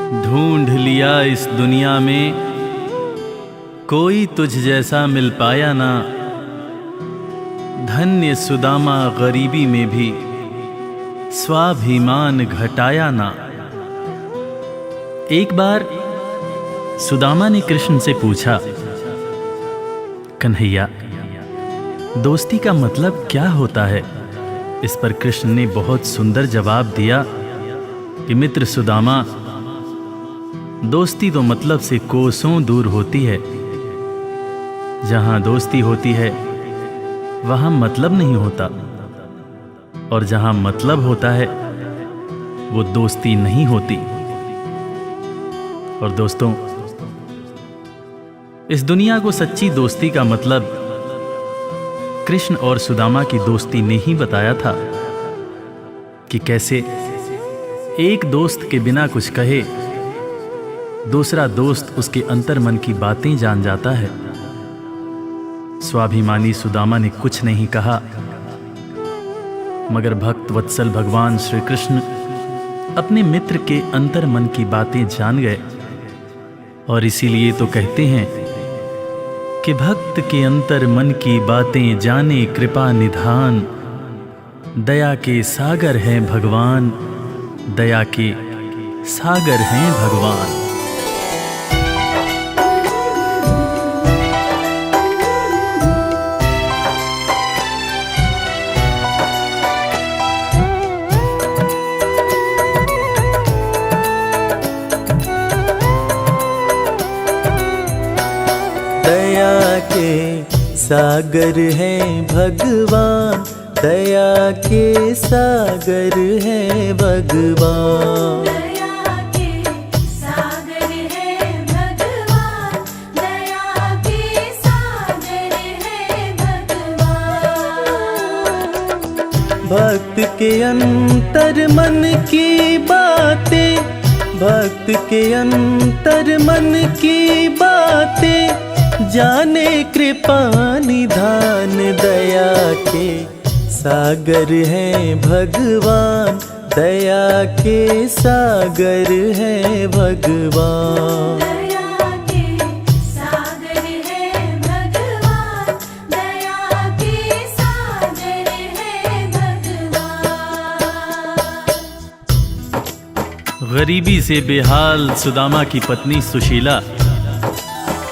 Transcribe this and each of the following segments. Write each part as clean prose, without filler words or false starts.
ढूंढ लिया इस दुनिया में, कोई तुझ जैसा मिल पाया ना। धन्य सुदामा गरीबी में भी स्वाभिमान घटाया ना। एक बार सुदामा ने कृष्ण से पूछा, कन्हैया, दोस्ती का मतलब क्या होता है? इस पर कृष्ण ने बहुत सुंदर जवाब दिया कि मित्र सुदामा, दोस्ती तो मतलब से कोसों दूर होती है। जहां दोस्ती होती है वहां मतलब नहीं होता, और जहां मतलब होता है वो दोस्ती नहीं होती। और दोस्तों, इस दुनिया को सच्ची दोस्ती का मतलब कृष्ण और सुदामा की दोस्ती ने ही बताया था कि कैसे एक दोस्त के बिना कुछ कहे दूसरा दोस्त उसके अंतर्मन की बातें जान जाता है। स्वाभिमानी सुदामा ने कुछ नहीं कहा, मगर भक्त वत्सल भगवान श्री कृष्ण अपने मित्र के अंतर्मन की बातें जान गए। और इसीलिए तो कहते हैं कि भक्त के अंतर्मन की बातें जाने कृपा निधान। दया के सागर हैं भगवान, दया के सागर हैं भगवान। दया के सागर हैं भगवान, दया के सागर हैं भगवान। दया के सागर हैं भगवान, दया के सागर हैं भगवान। भक्त के अंतर मन की बातें, भक्त के अंतर मन की बातें जाने कृपा निधान। दया के सागर हैं भगवान, दया के सागर हैं भगवान। दया के सागर हैं भगवान, दया के सागर हैं भगवान। गरीबी से बेहाल सुदामा की पत्नी सुशीला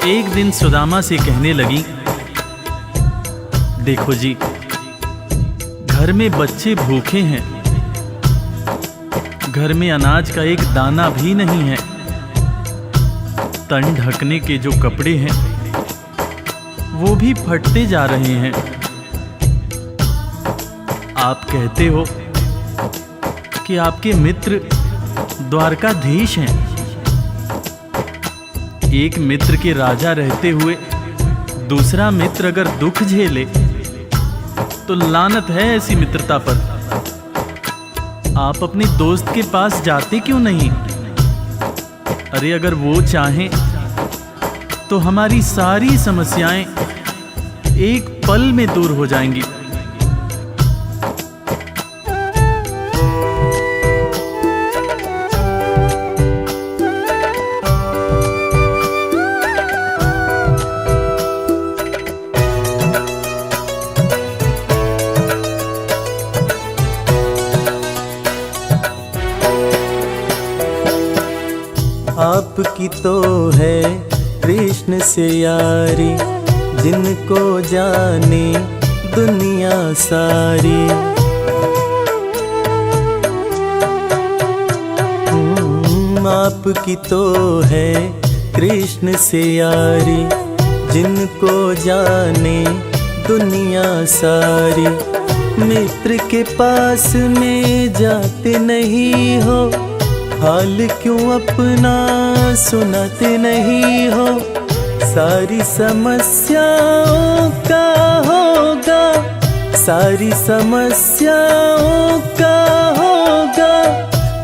एक दिन सुदामा से कहने लगी, देखो जी, घर में बच्चे भूखे हैं, घर में अनाज का एक दाना भी नहीं है, तन ढकने के जो कपड़े हैं वो भी फटते जा रहे हैं। आप कहते हो कि आपके मित्र द्वारकाधीश हैं। एक मित्र के राजा रहते हुए दूसरा मित्र अगर दुख झेले तो लानत है ऐसी मित्रता पर। आप अपने दोस्त के पास जाते क्यों नहीं? अरे अगर वो चाहें तो हमारी सारी समस्याएं एक पल में दूर हो जाएंगी। आपकी तो है कृष्ण से यारी, जिनको जाने दुनिया सारी। आपकी तो है कृष्ण से यारी, जिनको जाने दुनिया सारी। मित्र के पास में जाते नहीं हो, हाल क्यों अपना सुनाते नहीं हो। सारी समस्याओं का होगा, सारी समस्याओं का होगा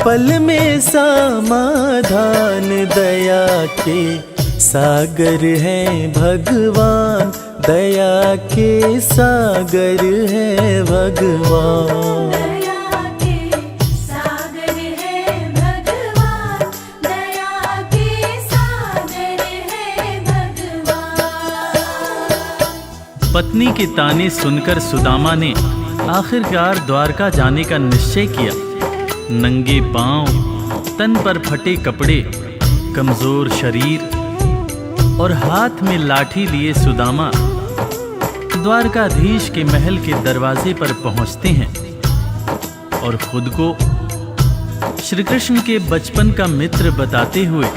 पल में समाधान। दया के सागर हैं भगवान, दया के सागर हैं भगवान। दया के सागर हैं भगवान, दया पत्नी के ताने सुनकर सुदामा ने आखिरकार द्वारका जाने का निश्चय किया। नंगे पांव, तन पर फटे कपड़े, कमजोर शरीर और हाथ में लाठी लिए सुदामा द्वारकाधीश के महल के दरवाजे पर पहुंचते हैं और खुद को श्री कृष्ण के बचपन का मित्र बताते हुए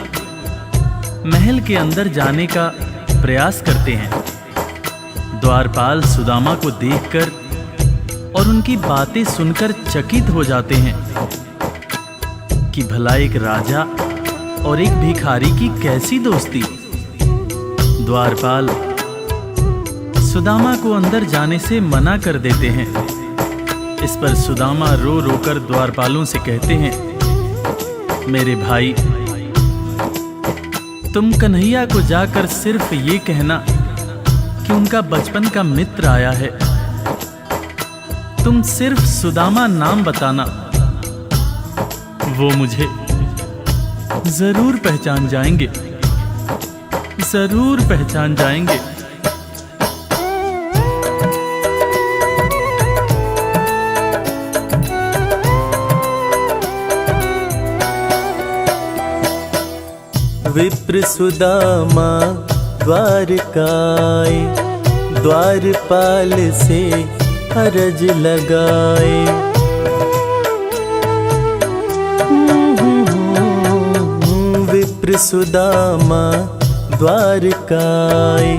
महल के अंदर जाने का प्रयास करते हैं। द्वारपाल सुदामा को देखकर और उनकी बातें सुनकर चकित हो जाते हैं कि भला एक राजा और एक भिखारी की कैसी दोस्ती। द्वारपाल सुदामा को अंदर जाने से मना कर देते हैं। इस पर सुदामा रो रो कर द्वारपालों से कहते हैं, मेरे भाई, तुम कन्हैया को जाकर सिर्फ ये कहना कि उनका बचपन का मित्र आया है। तुम सिर्फ सुदामा नाम बताना, वो मुझे जरूर पहचान जाएंगे, जरूर पहचान जाएंगे। विप्र सुदामा द्वारकाए, द्वारपाल से अरज लगाए। विप्र सुदामा द्वारकाए,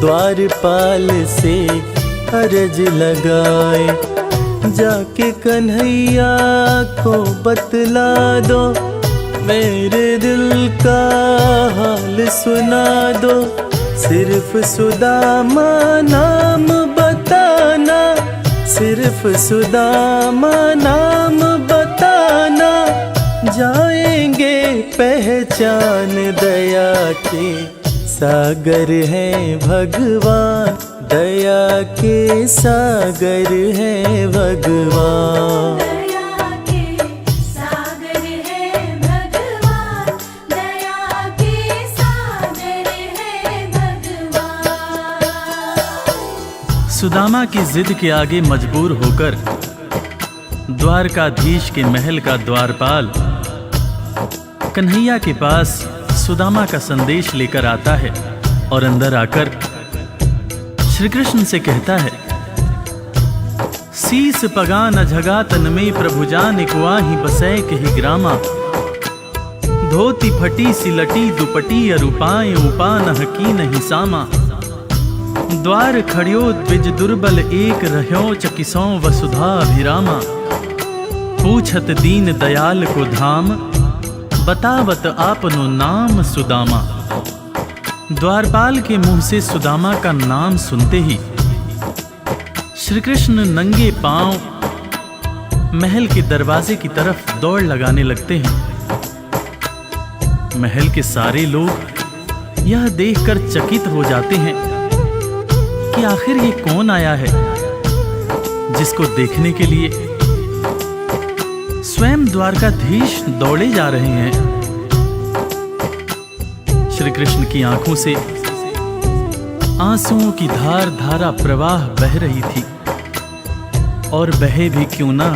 द्वारपाल से अरज लगाए। जाके कन्हैया को बतला दो, मेरे दिल का हाल सुना दो। सिर्फ सुदामा नाम बताना, सिर्फ सुदामा नाम बताना। जाएंगे पहचान, दया के सागर हैं भगवान, दया के सागर हैं भगवान। दया के सागर है भगवान, दया के सागर है भगवान। सुदामा की जिद के आगे मजबूर होकर द्वारकाधीश के महल का द्वारपाल कन्हैया के पास सुदामा का संदेश लेकर आता है और अंदर आकर श्री कृष्ण से कहता है, शीस पगा न झगा तन में प्रभु जान कुआही बसै कही ग्रामा। धोती फटी सिलटी दुपटी अरुपाए उपा न हकी नहीं सामा। द्वार खड़ियो द्विज दुर्बल एक रह्यो चकिसों वसुधा अभिरामा। पूछत दीन दयाल को धाम, बतावत आपनो नाम सुदामा। द्वारपाल के मुंह से सुदामा का नाम सुनते ही श्री कृष्ण नंगे पांव महल के दरवाजे की तरफ दौड़ लगाने लगते हैं। महल के सारे लोग यह देखकर चकित हो जाते हैं कि आखिर ये कौन आया है जिसको देखने के लिए स्वयं द्वारकाधीश दौड़े जा रहे हैं। श्री कृष्ण की आंखों से आंसुओं की धार धारा प्रवाह बह रही थी, और बहे भी क्यों ना,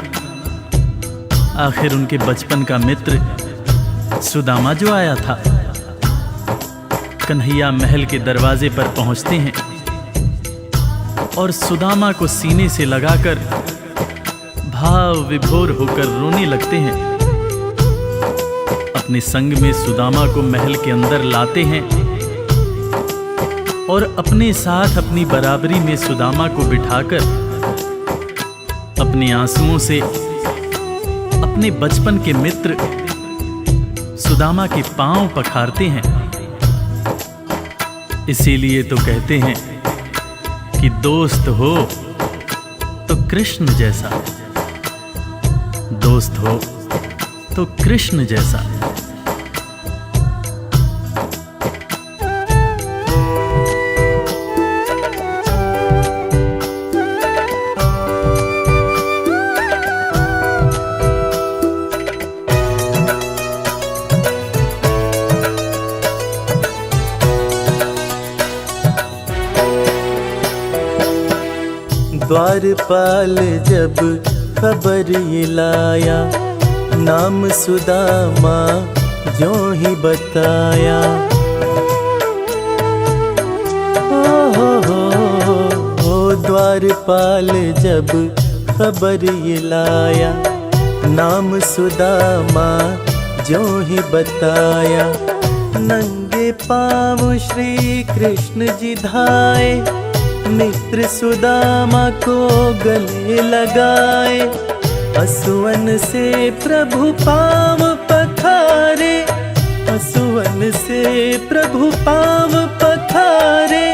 आखिर उनके बचपन का मित्र सुदामा जो आया था। कन्हैया महल के दरवाजे पर पहुंचते हैं और सुदामा को सीने से लगाकर भाव विभोर होकर रोने लगते हैं। अपने संग में सुदामा को महल के अंदर लाते हैं और अपने साथ अपनी बराबरी में सुदामा को बिठाकर अपने आंसुओं से अपने बचपन के मित्र सुदामा के पांव पखारते हैं। इसीलिए तो कहते हैं कि दोस्त हो तो कृष्ण जैसा, दोस्त हो तो कृष्ण जैसा। द्वारपाल जब खबर ये लाया, नाम सुदामा जो ही बताया। ओ द्वारपाल जब खबर ये लाया, नाम सुदामा जो ही बताया। नंगे पाँव श्री कृष्ण जी धाए, मित्र सुदामा को गले लगाए। असुवन से प्रभु पाँव पखारे, असुवन से प्रभु पाँव पखारे।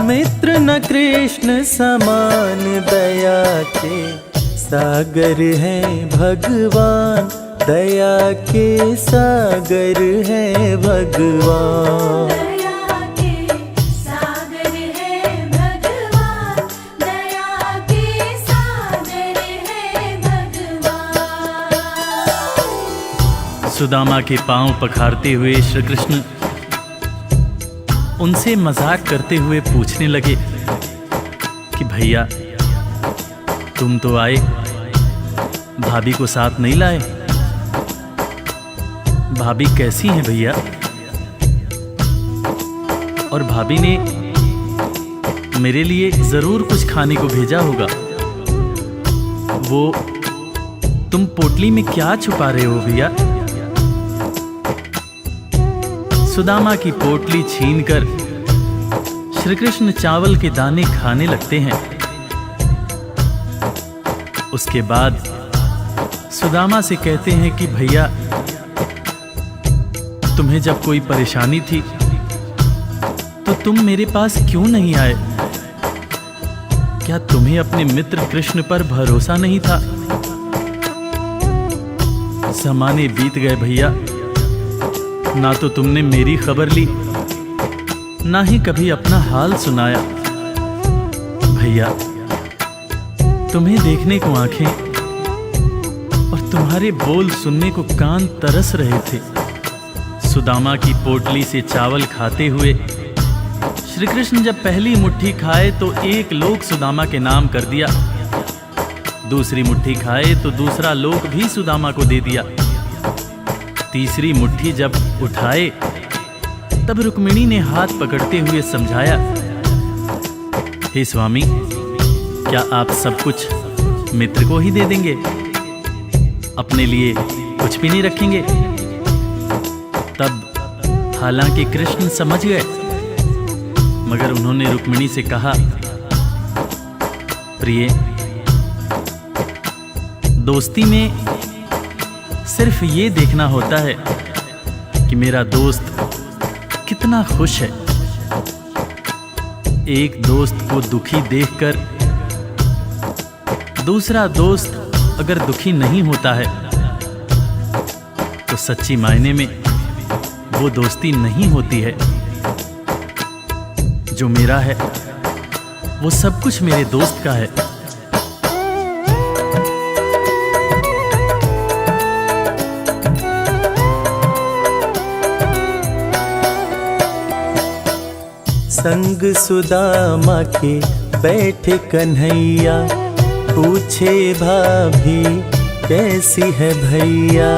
मित्र न कृष्ण समान दया के सागर है भगवान, दया के सागर है भगवान। दया के सागर है भगवान, दया के सागर है भगवान। सुदामा के पांव पखारते हुए श्री कृष्ण उनसे मजाक करते हुए पूछने लगे कि भैया तुम तो आए, भाभी को साथ नहीं लाए। भाभी कैसी हैं भैया? और भाभी ने मेरे लिए जरूर कुछ खाने को भेजा होगा। वो तुम पोटली में क्या छुपा रहे हो भैया? सुदामा की पोटली छीनकर श्री कृष्ण चावल के दाने खाने लगते हैं। उसके बाद सुदामा से कहते हैं कि भैया तुम्हें जब कोई परेशानी थी तो तुम मेरे पास क्यों नहीं आए? क्या तुम्हें अपने मित्र कृष्ण पर भरोसा नहीं था? ज़माने बीत गए भैया, ना तो तुमने मेरी खबर ली, ना ही कभी अपना हाल सुनाया। भैया तुम्हें देखने को आंखें और तुम्हारे बोल सुनने को कान तरस रहे थे। सुदामा की पोटली से चावल खाते हुए श्री कृष्ण जब पहली मुट्ठी खाए तो एक लोक सुदामा के नाम कर दिया, दूसरी मुट्ठी खाए तो दूसरा लोक भी सुदामा को दे दिया। तीसरी मुट्ठी जब उठाए तब रुक्मिणी ने हाथ पकड़ते हुए समझाया, हे स्वामी क्या आप सब कुछ मित्र को ही दे देंगे, अपने लिए कुछ भी नहीं रखेंगे? तब हालांकि कृष्ण समझ गए, मगर उन्होंने रुक्मिणी से कहा, प्रिय दोस्ती में सिर्फ ये देखना होता है कि मेरा दोस्त कितना खुश है। एक दोस्त को दुखी देखकर दूसरा दोस्त अगर दुखी नहीं होता है तो सच्ची मायने में वो दोस्ती नहीं होती है। जो मेरा है वो सब कुछ मेरे दोस्त का है। संग सुदामा के बैठे कन्हैया, पूछे भाभी कैसी है भैया।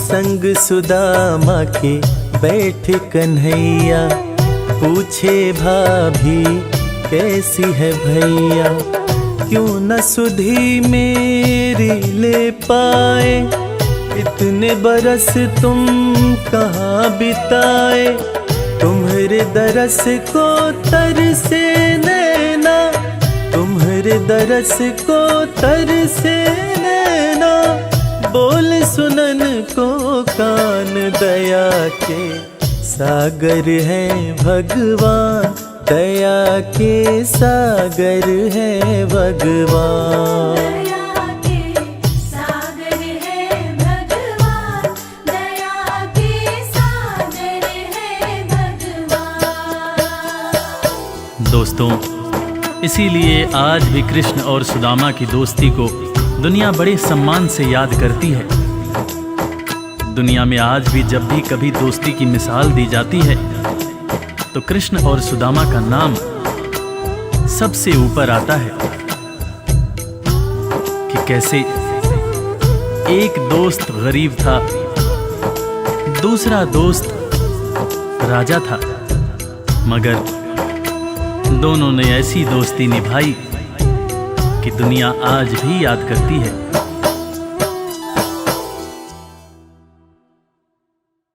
संग सुदामा के बैठे कन्हैया, पूछे भाभी कैसी है भैया। क्यों न सुधी मेरी ले पाए, इतने बरस तुम कहाँ बिताए। तुम्हारे दरस को तरसे नैना, तुम्हारे दरस को तरसे नैना। बोल सुनन को कान, दया के सागर है भगवान, दया के सागर है भगवान। दया के सागर है भगवान, दया के सागर है भगवान। दोस्तों, इसीलिए आज भी कृष्ण और सुदामा की दोस्ती को दुनिया बड़े सम्मान से याद करती है। दुनिया में आज भी जब भी कभी दोस्ती की मिसाल दी जाती है तो कृष्ण और सुदामा का नाम सबसे ऊपर आता है कि कैसे एक दोस्त गरीब था, दूसरा दोस्त राजा था, मगर दोनों ने ऐसी दोस्ती निभाई कि दुनिया आज भी याद करती है।